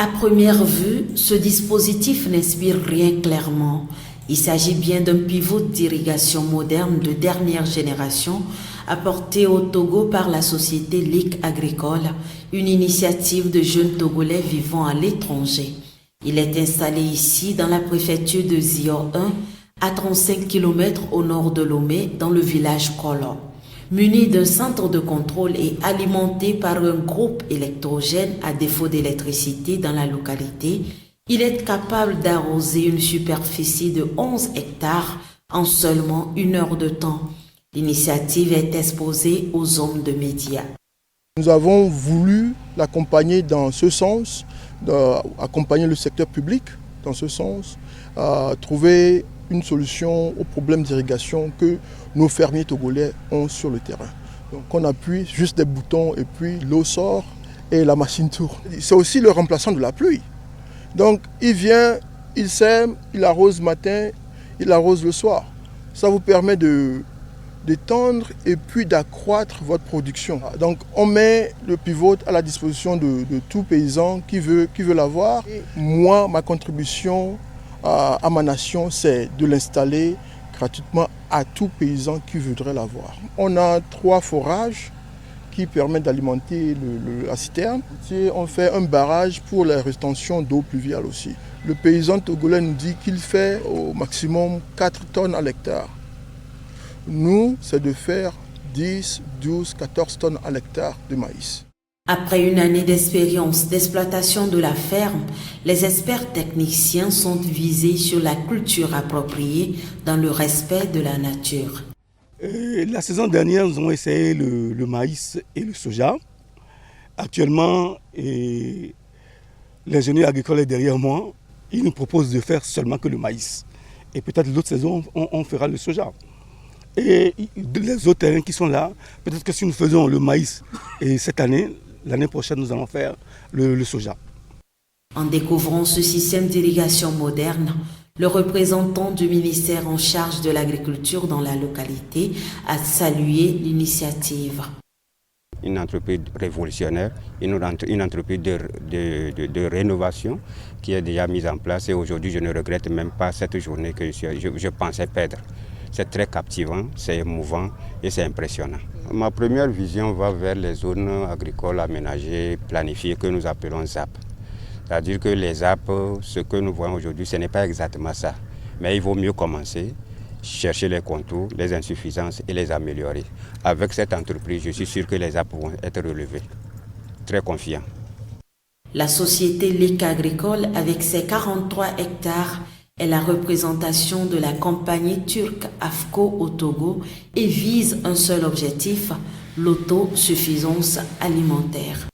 À première vue, ce dispositif n'inspire rien clairement. Il s'agit bien d'un pivot d'irrigation moderne de dernière génération apporté au Togo par la société Ligue Agricole, une initiative de jeunes Togolais vivant à l'étranger. Il est installé ici dans la préfecture de Zior 1, à 35 km au nord de Lomé, dans le village Kolo. Muni d'un centre de contrôle et alimenté par un groupe électrogène à défaut d'électricité dans la localité, il est capable d'arroser une superficie de 11 hectares en seulement 1 heure de temps. L'initiative est exposée aux hommes de médias. Nous avons voulu l'accompagner dans ce sens, accompagner le secteur public dans ce sens, trouver une solution aux problèmes d'irrigation que nos fermiers togolais ont sur le terrain. Donc on appuie juste des boutons et puis l'eau sort et la machine tourne. C'est aussi le remplaçant de la pluie. Donc il vient, il sème, il arrose le matin, il arrose le soir. Ça vous permet d'étendre et puis d'accroître votre production. Donc on met le pivot à la disposition de tout paysan qui veut l'avoir. Moi, ma contribution à ma nation, c'est de l'installer gratuitement à tout paysan qui voudrait l'avoir. On a 3 forages qui permettent d'alimenter la citerne. On fait un barrage pour la rétention d'eau pluviale aussi. Le paysan togolais nous dit qu'il fait au maximum 4 tonnes à l'hectare. Nous, c'est de faire 10, 12, 14 tonnes à l'hectare de maïs. Après une année d'expérience d'exploitation de la ferme, les experts techniciens sont visés sur la culture appropriée dans le respect de la nature. La saison dernière, nous avons essayé le maïs et le soja. Actuellement, l'ingénieur agricole est derrière moi. Il nous propose de faire seulement que le maïs. Et peut-être l'autre saison, on fera le soja. Et les autres terrains qui sont là, peut-être que si nous faisons le maïs et cette année, l'année prochaine, nous allons faire le soja. En découvrant ce système d'irrigation moderne, le représentant du ministère en charge de l'agriculture dans la localité a salué l'initiative. Une entreprise révolutionnaire, une entreprise de rénovation qui est déjà mise en place et aujourd'hui je ne regrette même pas cette journée que je pensais perdre. C'est très captivant, c'est émouvant et c'est impressionnant. Ma première vision va vers les zones agricoles aménagées, planifiées, que nous appelons ZAP. C'est-à-dire que les ZAP, ce que nous voyons aujourd'hui, ce n'est pas exactement ça. Mais il vaut mieux commencer, chercher les contours, les insuffisances et les améliorer. Avec cette entreprise, je suis sûr que les ZAP vont être relevés. Très confiant. La société Ligue Agricole, avec ses 43 hectares, est la représentation de la compagnie turque AFCO au Togo et vise un seul objectif, l'autosuffisance alimentaire.